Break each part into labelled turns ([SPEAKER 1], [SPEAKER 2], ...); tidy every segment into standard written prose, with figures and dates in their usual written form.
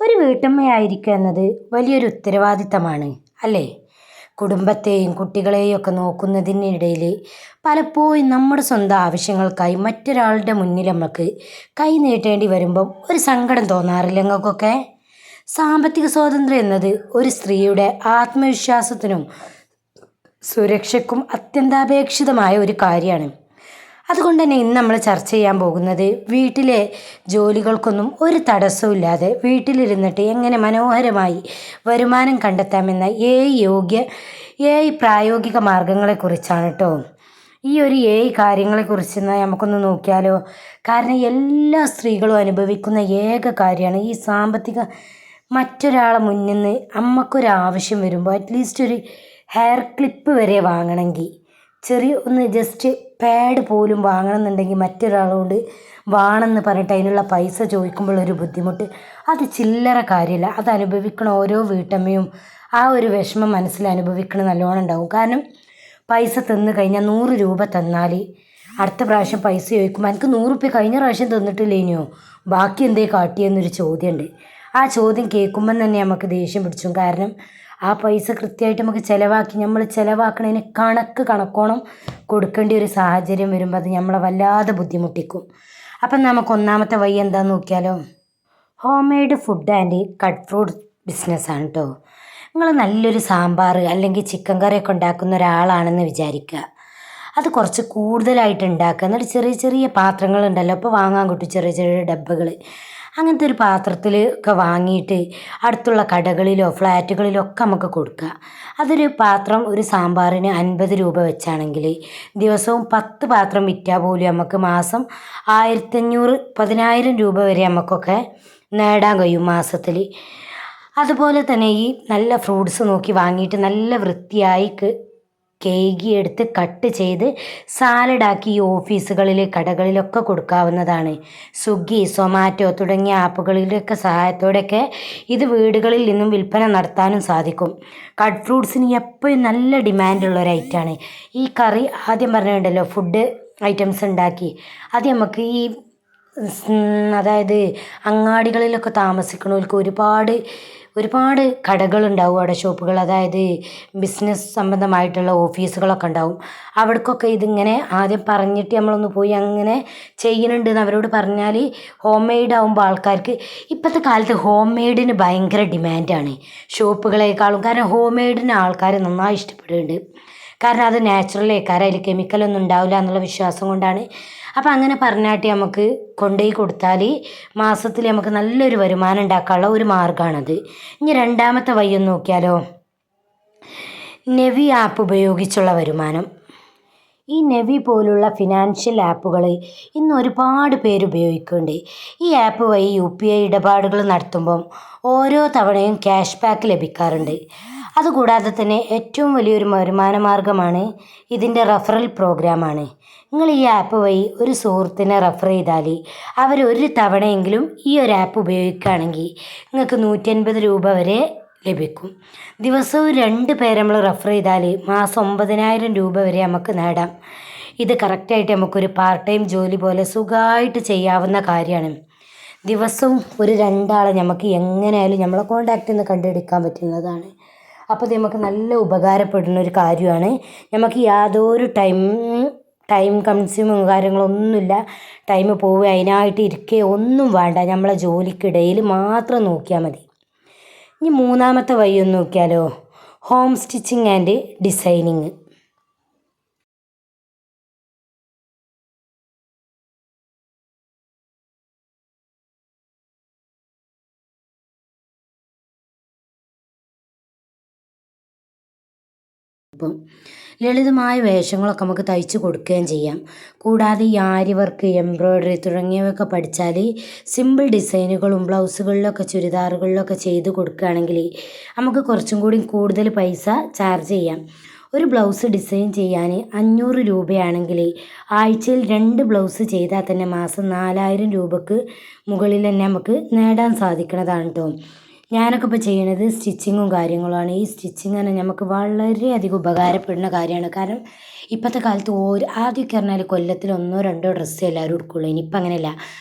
[SPEAKER 1] ഒരു വീട്ടമ്മയായിരിക്കുക എന്നത് വലിയൊരു ഉത്തരവാദിത്തമാണ് അല്ലേ? കുടുംബത്തെയും കുട്ടികളെയും ഒക്കെ നോക്കുന്നതിനിടയിൽ പലപ്പോഴും നമ്മുടെ സ്വന്തം ആവശ്യങ്ങൾക്കായി മറ്റൊരാളുടെ മുന്നിൽ നമുക്ക് കൈ നീട്ടേണ്ടി വരുമ്പം ഒരു സങ്കടം തോന്നാറില്ല നിങ്ങൾക്കൊക്കെ? സാമ്പത്തിക സ്വാതന്ത്ര്യം എന്നത് ഒരു സ്ത്രീയുടെ ആത്മവിശ്വാസത്തിനും സുരക്ഷയ്ക്കും അത്യന്താപേക്ഷിതമായ ഒരു കാര്യമാണ്. അതുകൊണ്ട് തന്നെ ഇന്ന് നമ്മൾ ചർച്ച ചെയ്യാൻ പോകുന്നത് വീട്ടിലെ ജോലികൾക്കൊന്നും ഒരു തടസ്സമില്ലാതെ വീട്ടിലിരുന്നിട്ട് എങ്ങനെ മനോഹരമായി വരുമാനം കണ്ടെത്താമെന്ന പ്രായോഗിക മാർഗങ്ങളെക്കുറിച്ചാണ് കേട്ടോ. ഈ ഒരു കാര്യങ്ങളെക്കുറിച്ച് നമുക്കൊന്ന് നോക്കിയാലോ. കാരണം എല്ലാ സ്ത്രീകളും അനുഭവിക്കുന്ന ഏക കാര്യമാണ് ഈ സാമ്പത്തിക. മറ്റൊരാളെ മുന്നിൽ നിന്ന് അമ്മക്കൊരാവശ്യം വരുമ്പോൾ അറ്റ്ലീസ്റ്റ് ഒരു ഹെയർ ക്ലിപ്പ് വരെ വാങ്ങണമെങ്കിൽ, ചെറിയ ഒന്ന് ജസ്റ്റ് പാഡ് പോലും വാങ്ങണമെന്നുണ്ടെങ്കിൽ മറ്റൊരാളോട് വേണമെന്ന് പറഞ്ഞിട്ട് അതിനുള്ള പൈസ ചോദിക്കുമ്പോഴൊരു ബുദ്ധിമുട്ട്, അത് ചില്ലറ കാര്യമില്ല. അത് അനുഭവിക്കണ ഓരോ വീട്ടമ്മയും ആ ഒരു വിഷമം മനസ്സിൽ അനുഭവിക്കണ നല്ലോണം ഉണ്ടാവും. കാരണം പൈസ തന്നു കഴിഞ്ഞാൽ 100 രൂപ തന്നാൽ അടുത്ത പ്രാവശ്യം പൈസ ചോദിക്കുമ്പോൾ എനിക്ക് 100 റുപ്യ കഴിഞ്ഞ പ്രാവശ്യം തന്നിട്ടില്ലേനോ, ബാക്കി എന്തേ കാട്ടിയെന്നൊരു ചോദ്യമുണ്ട്. ആ ചോദ്യം കേൾക്കുമ്പം തന്നെ നമുക്ക് ദേഷ്യം പിടിച്ചു. കാരണം ആ പൈസ കൃത്യമായിട്ട് നമുക്ക് ചിലവാക്കി നമ്മൾ ചിലവാക്കണതിന് കണക്കോണം കൊടുക്കേണ്ട ഒരു സാഹചര്യം വരുമ്പോൾ അത് നമ്മളെ വല്ലാതെ ബുദ്ധിമുട്ടിക്കും. അപ്പം നമുക്ക് ഒന്നാമത്തെ വഴി എന്താണെന്ന് നോക്കിയാലോ. Home made food and cut fruit ബിസിനസ്സാണ് കേട്ടോ. നിങ്ങൾ നല്ലൊരു സാമ്പാർ അല്ലെങ്കിൽ ചിക്കൻ കറിയൊക്കെ ഉണ്ടാക്കുന്ന ഒരാളാണെന്ന് വിചാരിക്കുക. അത് കുറച്ച് കൂടുതലായിട്ട് ഉണ്ടാക്കുക. എന്നിട്ട് ചെറിയ ചെറിയ പാത്രങ്ങളുണ്ടല്ലോ, ഇപ്പോൾ വാങ്ങാൻ കിട്ടും ചെറിയ ചെറിയ ഡബ്ബകൾ. അങ്ങനത്തെ ഒരു പാത്രത്തിൽ ഒക്കെ വാങ്ങിയിട്ട് അടുത്തുള്ള കടകളിലോ ഫ്ലാറ്റുകളിലോ ഒക്കെ നമുക്ക് കൊടുക്കുക. അതൊരു പാത്രം ഒരു സാമ്പാറിന് 50 രൂപ വെച്ചാണെങ്കിൽ ദിവസവും 10 പാത്രം വിറ്റാൽ പോലും നമുക്ക് മാസം 1500 10,000 രൂപ വരെ നമുക്കൊക്കെ നേടാൻ കഴിയും മാസത്തിൽ. അതുപോലെ തന്നെ ഈ നല്ല ഫ്രൂട്ട്സ് നോക്കി വാങ്ങിയിട്ട് നല്ല വൃത്തിയായി കേകിയെടുത്ത് കട്ട് ചെയ്ത് സാലഡാക്കി ഈ ഓഫീസുകളിൽ കടകളിലൊക്കെ കൊടുക്കാവുന്നതാണ്. സ്വിഗ്ഗി, സൊമാറ്റോ തുടങ്ങിയ ആപ്പുകളിലൊക്കെ സഹായത്തോടെയൊക്കെ ഇത് വീടുകളിൽ നിന്നും വിൽപ്പന നടത്താനും സാധിക്കും. കട്ട് ഫ്രൂട്ട്സിന് എപ്പോഴും നല്ല ഡിമാൻഡുള്ള ഒരു ഐറ്റമാണ്. ഈ കറി ആദ്യം പറഞ്ഞിട്ടുണ്ടല്ലോ, ഫുഡ് ഐറ്റംസ് ഉണ്ടാക്കി അത് നമുക്ക് ഈ അതായത് അങ്ങാടികളിലൊക്കെ താമസിക്കുന്നവർക്ക് ഒരുപാട് കടകളുണ്ടാവും അവിടെ, ഷോപ്പുകൾ, അതായത് ബിസിനസ് സംബന്ധമായിട്ടുള്ള ഓഫീസുകളൊക്കെ ഉണ്ടാവും. അവിടേക്കൊക്കെ ഇതിങ്ങനെ ആദ്യം പറഞ്ഞിട്ട് നമ്മളൊന്ന് പോയി അങ്ങനെ ചെയ്യുന്നുണ്ടെന്ന് അവരോട് പറഞ്ഞാൽ ഹോം മെയ്ഡ് ആകുമ്പോൾ ആൾക്കാർക്ക് ഇപ്പോഴത്തെ കാലത്ത് ഹോം മെയ്ഡിന് ഭയങ്കര ഡിമാൻഡാണ് ഷോപ്പുകളേക്കാളും. കാരണം ഹോം മെയ്ഡിന് ആൾക്കാർ നന്നായി ഇഷ്ടപ്പെടുന്നുണ്ട്. കാരണം അത് നാച്ചുറലേക്കാരം, അതിൽ കെമിക്കലൊന്നും ഉണ്ടാവില്ല എന്നുള്ള വിശ്വാസം കൊണ്ടാണ്. അപ്പം അങ്ങനെ പറഞ്ഞാട്ടി നമുക്ക് കൊണ്ടുപോയി കൊടുത്താൽ മാസത്തിൽ നമുക്ക് നല്ലൊരു വരുമാനം ഉണ്ടാക്കാനുള്ള ഒരു മാർഗ്ഗമാണത്. ഇനി രണ്ടാമത്തെ വഴി ഒന്ന് നോക്കിയാലോ. നെവി ആപ്പ് ഉപയോഗിച്ചുള്ള വരുമാനം. ഈ നെവി പോലുള്ള ഫിനാൻഷ്യൽ ആപ്പുകൾ ഇന്ന് ഒരുപാട് പേര് ഉപയോഗിക്കുന്നുണ്ട്. ഈ ആപ്പ് വഴി UPI ഇടപാടുകൾ നടത്തുമ്പം ഓരോ തവണയും ക്യാഷ് ബാക്ക് ലഭിക്കാറുണ്ട്. അതുകൂടാതെ തന്നെ ഏറ്റവും വലിയൊരു വരുമാന മാർഗ്ഗമാണ് ഇതിൻ്റെ റെഫറൽ പ്രോഗ്രാമാണ്. നിങ്ങൾ ഈ ആപ്പ് വഴി ഒരു സുഹൃത്തിനെ റെഫർ ചെയ്താൽ അവർ ഒരു തവണയെങ്കിലും ഈ ഒരു ആപ്പ് ഉപയോഗിക്കുകയാണെങ്കിൽ നിങ്ങൾക്ക് 150 രൂപ വരെ ലഭിക്കും. ദിവസവും 2 പേരെ നമ്മൾ റെഫർ ചെയ്താൽ മാസം 9,000 രൂപ വരെ നമുക്ക് നേടാം. ഇത് കറക്റ്റായിട്ട് നമുക്കൊരു പാർട്ട് ടൈം ജോലി പോലെ സുഖമായിട്ട് ചെയ്യാവുന്ന കാര്യമാണ്. ദിവസവും ഒരു 2 ആളെ നമുക്ക് എങ്ങനെയായാലും നമ്മളെ കോണ്ടാക്റ്റിൽ നിന്ന് കണ്ടുപിടിക്കാൻ പറ്റുന്നതാണ്. അപ്പോൾ ഇത് നമുക്ക് നല്ല ഉപകാരപ്പെടുന്ന ഒരു കാര്യമാണ്. നമുക്ക് യാതൊരു ടൈം കൺസ്യൂമിങ് കാര്യങ്ങളൊന്നുമില്ല. ടൈം പോവുക അതിനായിട്ട് ഇരിക്കുക ഒന്നും വേണ്ട. നമ്മളെ ജോലിക്കിടയിൽ മാത്രം നോക്കിയാൽ മതി. ഇനി മൂന്നാമത്തെ വഴി ഒന്ന് നോക്കിയാലോ. Home stitching and designing. ഇപ്പം ലളിതമായ വേഷങ്ങളൊക്കെ നമുക്ക് തയ്ച്ച് കൊടുക്കുകയും ചെയ്യാം. കൂടാതെ ഈ ആരി വർക്ക്, എംബ്രോയ്ഡറി തുടങ്ങിയവയൊക്കെ പഠിച്ചാൽ സിമ്പിൾ ഡിസൈനുകളും ബ്ലൗസുകളിലൊക്കെ ചുരിദാറുകളിലൊക്കെ ചെയ്ത് കൊടുക്കുകയാണെങ്കിൽ നമുക്ക് കുറച്ചും കൂടി കൂടുതൽ പൈസ ചാർജ് ചെയ്യാം. ഒരു ബ്ലൗസ് ഡിസൈൻ ചെയ്യാൻ 500 രൂപയാണെങ്കിൽ ആഴ്ചയിൽ 2 ബ്ലൗസ് ചെയ്താൽ തന്നെ മാസം 4,000 രൂപക്ക് മുകളിൽ തന്നെ നമുക്ക് നേടാൻ സാധിക്കുന്നതാണ് കേട്ടോ. ഞാനൊക്കെ ഇപ്പോൾ ചെയ്യണത് സ്റ്റിച്ചിങ്ങും കാര്യങ്ങളുമാണ്. ഈ സ്റ്റിച്ചിങ് തന്നെ നമുക്ക് വളരെയധികം ഉപകാരപ്പെടുന്ന കാര്യമാണ്. കാരണം ഇപ്പോഴത്തെ കാലത്ത് ആദ്യമൊക്കെ പറഞ്ഞാൽ കൊല്ലത്തിൽ 1-2 ഡ്രസ്സേ എല്ലാവരും എടുക്കുള്ളൂ. ഇനിയിപ്പോൾ അങ്ങനെയല്ല,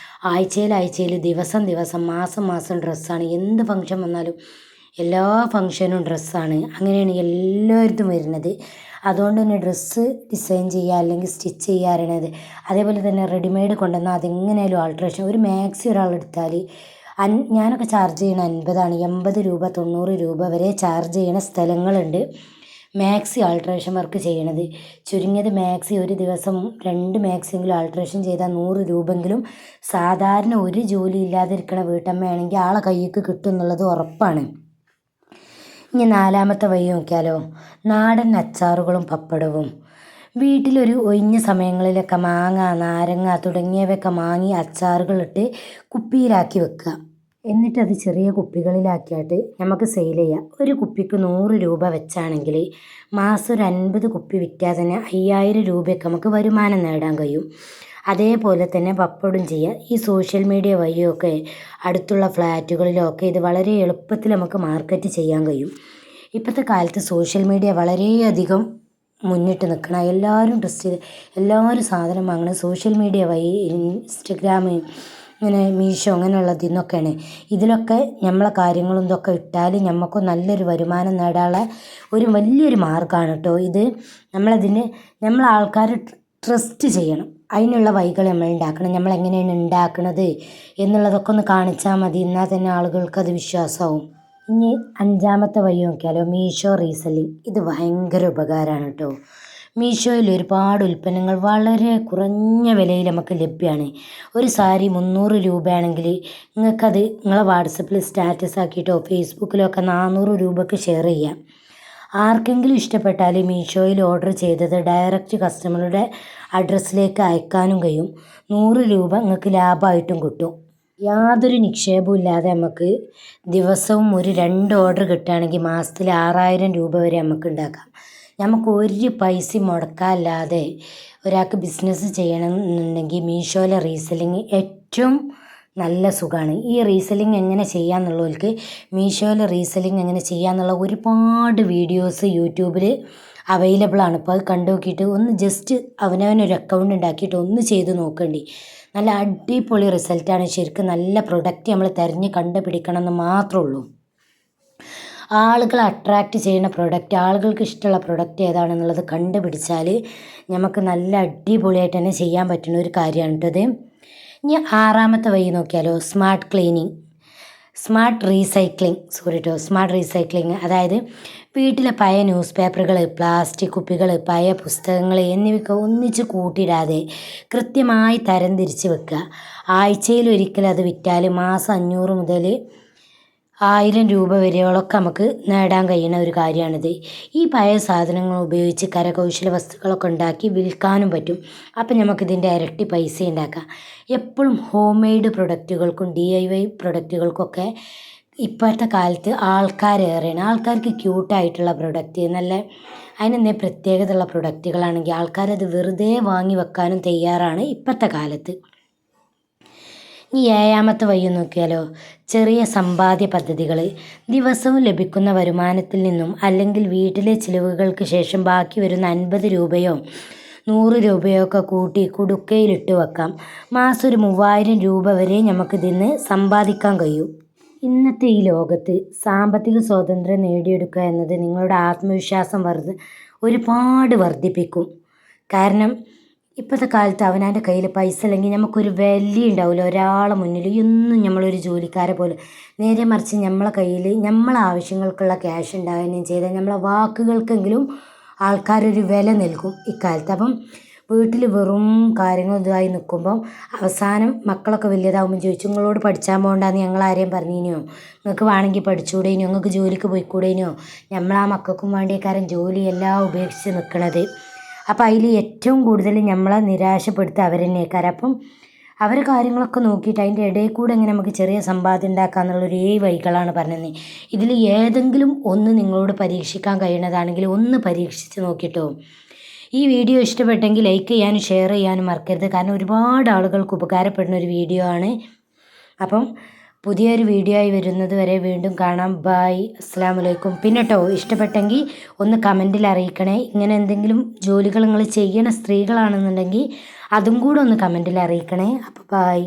[SPEAKER 1] ആഴ്ചയിൽ ദിവസം മാസം ഡ്രസ്സാണ്. എന്ത് ഫംഗ്ഷൻ വന്നാലും എല്ലാ ഫംഗ്ഷനും ഡ്രസ്സാണ്. അങ്ങനെയാണ് എല്ലായിടത്തും വരുന്നത്. അതുകൊണ്ട് തന്നെ ഡ്രസ്സ് ഡിസൈൻ ചെയ്യുക അല്ലെങ്കിൽ സ്റ്റിച്ച് ചെയ്യുക അറിയണത്, അതേപോലെ തന്നെ റെഡിമെയ്ഡ് കൊണ്ടുവന്നാൽ അതെങ്ങനെയായാലും ആൾട്രേഷൻ. ഒരു മാക്സി ഒരാളെടുത്താൽ ഞാനൊക്കെ ചാർജ് ചെയ്യണ 50 രൂപ 90 രൂപ വരെ ചാർജ് ചെയ്യണ സ്ഥലങ്ങളുണ്ട് മാക്സി ആൾട്രേഷൻ വർക്ക് ചെയ്യണത്. ചുരുങ്ങിയത് മാക്സി ഒരു ദിവസം 2 മാക്സിയെങ്കിലും ആൾട്രേഷൻ ചെയ്താൽ 100 രൂപയെങ്കിലും സാധാരണ ഒരു ജോലി ഇല്ലാതിരിക്കണ വീട്ടമ്മയാണെങ്കിൽ ആളെ കയ്യിലേക്ക് കിട്ടും എന്നുള്ളത് ഉറപ്പാണ്. ഇനി 4ാമത്തെ വഴി നോക്കിയാലോ, നാടൻ അച്ചാറുകളും പപ്പടവും. വീട്ടിലൊരു ഒഴിഞ്ഞ സമയങ്ങളിലൊക്കെ മാങ്ങ, നാരങ്ങ തുടങ്ങിയവയൊക്കെ മാങ്ങി അച്ചാറുകളിട്ട് കുപ്പിയിലാക്കി വെക്കുക. എന്നിട്ടത് ചെറിയ കുപ്പികളിലാക്കിയിട്ട് നമുക്ക് സെയിൽ ചെയ്യാം. ഒരു കുപ്പിക്ക് 100 രൂപ വെച്ചാണെങ്കിൽ മാസം ഒരു 50 കുപ്പി വിറ്റാൽ തന്നെ 5000 രൂപയൊക്കെ നമുക്ക് വരുമാനം നേടാൻ കഴിയും. അതേപോലെ തന്നെ പപ്പടം ചെയ്യുക. ഈ സോഷ്യൽ മീഡിയ വഴിയൊക്കെ അടുത്തുള്ള ഫ്ലാറ്റുകളിലൊക്കെ ഇത് വളരെ എളുപ്പത്തിൽ നമുക്ക് മാർക്കറ്റ് ചെയ്യാൻ കഴിയും. ഇപ്പോഴത്തെ കാലത്ത് സോഷ്യൽ മീഡിയ വളരെയധികം മുന്നിട്ട് നിൽക്കണം. എല്ലാവരും എല്ലാവരും സാധനം വാങ്ങുന്നത് സോഷ്യൽ മീഡിയ വഴി, ഇൻസ്റ്റഗ്രാം, ഇങ്ങനെ മീഷോ അങ്ങനെയുള്ളതിൽ നിന്നൊക്കെയാണ്. ഇതിലൊക്കെ നമ്മളെ കാര്യങ്ങളും ഇതൊക്കെ ഇട്ടാൽ നമുക്ക് നല്ലൊരു വരുമാനം നേടാനുള്ള ഒരു വലിയൊരു മാർഗ്ഗമാണ് കേട്ടോ ഇത്. നമ്മൾ ആൾക്കാർ ട്രസ്റ്റ് ചെയ്യണം. അതിനുള്ള വഴികൾ നമ്മൾ ഉണ്ടാക്കണം. നമ്മൾ എങ്ങനെയാണ് ഉണ്ടാക്കുന്നത് എന്നുള്ളതൊക്കെ ഒന്ന് കാണിച്ചാൽ മതി. എന്നാൽ തന്നെ ആളുകൾക്കത് വിശ്വാസമാവും. ഇനി 5ാമത്തെ വഴി നോക്കിയാലോ, മീഷോ റീസെല്ലിങ്. ഇത് ഭയങ്കര ഉപകാരമാണ് കേട്ടോ. മീഷോയിൽ ഒരുപാട് ഉൽപ്പന്നങ്ങൾ വളരെ കുറഞ്ഞ വിലയിൽ നമുക്ക് ലഭ്യമാണ്. ഒരു സാരി 300 രൂപയാണെങ്കിൽ നിങ്ങൾക്കത് നിങ്ങളെ വാട്സപ്പിൽ സ്റ്റാറ്റസ് ആക്കിയിട്ടോ ഫേസ്ബുക്കിലോ ഒക്കെ 400 രൂപയ്ക്ക് ഷെയർ ചെയ്യാം. ആർക്കെങ്കിലും ഇഷ്ടപ്പെട്ടാൽ മീഷോയിൽ ഓർഡർ ചെയ്തത് ഡയറക്റ്റ് കസ്റ്റമറുടെ അഡ്രസ്സിലേക്ക് അയക്കാനും കഴിയും. 100 രൂപ നിങ്ങൾക്ക് ലാഭമായിട്ടും കിട്ടും. യാതൊരു നിക്ഷേപവും ഇല്ലാതെ നമുക്ക് ദിവസവും ഒരു 2 ഓർഡർ കിട്ടുകയാണെങ്കിൽ മാസത്തിൽ 6000 രൂപ വരെ നമുക്ക് ഉണ്ടാക്കാം. നമുക്ക് ഒരു പൈസയും മുടക്കാല്ലാതെ ഒരാൾക്ക് ബിസിനസ് ചെയ്യണം എന്നുണ്ടെങ്കിൽ മീഷോയിലെ റീസെല്ലിങ് ഏറ്റവും നല്ല സുഖമാണ്. ഈ റീസെല്ലിങ് എങ്ങനെ ചെയ്യാമെന്നുള്ളവർക്ക് മീഷോയിലെ റീസെല്ലിങ് എങ്ങനെ ചെയ്യാമെന്നുള്ള ഒരുപാട് വീഡിയോസ് യൂട്യൂബിൽ അവൈലബിൾ ആണ്. അപ്പോൾ അത് കണ്ടു നോക്കിയിട്ട് ഒന്ന് ജസ്റ്റ് അവനവനൊരു അക്കൗണ്ട് ഉണ്ടാക്കിയിട്ട് ഒന്ന് ചെയ്ത് നോക്കണ്ടി. നല്ല അടിപൊളി റിസൾട്ടാണ്. ശരിക്കും നല്ല പ്രൊഡക്റ്റ് നമ്മൾ തിരഞ്ഞ് കണ്ടുപിടിക്കണം എന്ന് മാത്രമേ ഉള്ളൂ. ആളുകളെ അട്രാക്റ്റ് ചെയ്യുന്ന പ്രൊഡക്റ്റ്, ആളുകൾക്ക് ഇഷ്ടമുള്ള പ്രൊഡക്റ്റ് ഏതാണെന്നുള്ളത് കണ്ടുപിടിച്ചാൽ നമുക്ക് നല്ല അടിപൊളിയായിട്ട് തന്നെ ചെയ്യാൻ പറ്റുന്ന ഒരു കാര്യമാണ് കേട്ടത്. ഇനി 6ാമത്തെ വഴി നോക്കിയാലോ, സ്മാർട്ട് റീസൈക്ലിങ്. അതായത് വീട്ടിലെ പഴയ ന്യൂസ് പേപ്പറുകൾ, പ്ലാസ്റ്റിക് കുപ്പികൾ, പഴയ പുസ്തകങ്ങൾ എന്നിവയൊക്കെ ഒന്നിച്ച് കൂട്ടിയിടാതെ കൃത്യമായി തരംതിരിച്ച് വെക്കുക. ആഴ്ചയിലൊരിക്കൽ അത് വിറ്റാൽ മാസം 500 മുതൽ 1000 രൂപ വരെയോളൊക്കെ നമുക്ക് നേടാൻ കഴിയുന്ന ഒരു കാര്യമാണിത്. ഈ പഴയ സാധനങ്ങൾ ഉപയോഗിച്ച് കരകൗശല വസ്തുക്കളൊക്കെ ഉണ്ടാക്കി വിൽക്കാനും പറ്റും. അപ്പം നമുക്കിതിൻ്റെ ഇരട്ടി പൈസ ഉണ്ടാക്കാം. എപ്പോഴും ഹോം മെയ്ഡ് പ്രൊഡക്റ്റുകൾക്കും DIY പ്രൊഡക്റ്റുകൾക്കൊക്കെ ഇപ്പോഴത്തെ കാലത്ത് ആൾക്കാരേറെയാണ്. ആൾക്കാർക്ക് ക്യൂട്ടായിട്ടുള്ള പ്രൊഡക്റ്റ്, നല്ല അതിനെന്തേ പ്രത്യേകതയുള്ള പ്രൊഡക്റ്റുകളാണെങ്കിൽ ആൾക്കാരത് വെറുതെ വാങ്ങി വെക്കാനും തയ്യാറാണ് ഇപ്പോഴത്തെ കാലത്ത്. ഈ 7ാമത്തെ വഴി നോക്കിയാലോ, ചെറിയ സമ്പാദ്യ പദ്ധതികൾ. ദിവസവും ലഭിക്കുന്ന വരുമാനത്തിൽ നിന്നും അല്ലെങ്കിൽ വീട്ടിലെ ചിലവുകൾക്ക് ശേഷം ബാക്കി വരുന്ന 50 രൂപയോ 100 രൂപയോ ഒക്കെ കൂട്ടി കുടുക്കയിലിട്ട് വെക്കാം. മാസം ഒരു 3000 രൂപ വരെ നമുക്കിതിൽ നിന്ന് സമ്പാദിക്കാൻ കഴിയും. ഇന്നത്തെ ഈ ലോകത്ത് സാമ്പത്തിക സ്വാതന്ത്ര്യം നേടിയെടുക്കുക എന്നത് നിങ്ങളുടെ ആത്മവിശ്വാസം ഒരുപാട് വർദ്ധിപ്പിക്കും. കാരണം ഇപ്പോഴത്തെ കാലത്ത് അവനവൻ്റെ കയ്യിൽ പൈസ ഇല്ലെങ്കിൽ നമുക്കൊരു വില ഉണ്ടാവില്ല ഒരാളെ മുന്നിൽ. എന്നും നമ്മളൊരു ജോലിക്കാരെ പോലെ. നേരെ മറിച്ച് നമ്മളെ കയ്യിൽ നമ്മളെ ആവശ്യങ്ങൾക്കുള്ള ക്യാഷ് ഉണ്ടാവുകയും ചെയ്താൽ നമ്മളെ വാക്കുകൾക്കെങ്കിലും ആൾക്കാരൊരു വില നൽകും ഇക്കാലത്ത്. അപ്പം വീട്ടിൽ വെറും കാര്യങ്ങൾ ഇതായി നിൽക്കുമ്പം അവസാനം മക്കളൊക്കെ വലിയതാവുമ്പോൾ ചോദിച്ചു, നിങ്ങളോട് പഠിച്ചാൻ പോകണ്ടെന്ന് ഞങ്ങൾ ആരെയും പറഞ്ഞിനോ? നിങ്ങൾക്ക് വേണമെങ്കിൽ പഠിച്ചുകൂടേനോ? നിങ്ങൾക്ക് ജോലിക്ക് പോയിക്കൂടേനോ? നമ്മളാ മക്കൾക്കും വേണ്ടിയക്കാരൻ ജോലിയെല്ലാം ഉപേക്ഷിച്ച് നിൽക്കണത്. അപ്പം അതിൽ ഏറ്റവും കൂടുതൽ നമ്മളെ നിരാശപ്പെടുത്തുക അവർ തന്നെയാക്കാരം. അപ്പം അവർ കാര്യങ്ങളൊക്കെ നോക്കിയിട്ട് അതിൻ്റെ ഇടയിൽ കൂടെ എങ്ങനെ നമുക്ക് ചെറിയ സമ്പാദ്യം ഉണ്ടാക്കുക എന്നുള്ളൊരു വഴികളാണ് പറഞ്ഞത്. ഇതിൽ ഏതെങ്കിലും ഒന്ന് നിങ്ങളോട് പരീക്ഷിക്കാൻ കഴിയുന്നതാണെങ്കിൽ ഒന്ന് പരീക്ഷിച്ച് നോക്കിയിട്ടോ. ഈ വീഡിയോ ഇഷ്ടപ്പെട്ടെങ്കിൽ ലൈക്ക് ചെയ്യാനും ഷെയർ ചെയ്യാനും മറക്കരുത്. കാരണം ഒരുപാട് ആളുകൾക്ക് ഉപകാരപ്പെടുന്ന ഒരു വീഡിയോ ആണ്. അപ്പം പുതിയൊരു വീഡിയോ ആയി വരുന്നത് വരെ വീണ്ടും കാണാം. ബൈ, അസ്സലാമു അലൈക്കും. പിന്നെ കേട്ടോ, ഇഷ്ടപ്പെട്ടെങ്കിൽ ഒന്ന് കമൻറ്റിൽ അറിയിക്കണേ. ഇങ്ങനെ എന്തെങ്കിലും ജോലികൾ നിങ്ങൾ ചെയ്യണ സ്ത്രീകളാണെന്നുണ്ടെങ്കിൽ അതും കൂടെ ഒന്ന് കമൻറ്റിൽ അറിയിക്കണേ. അപ്പോൾ ബൈ.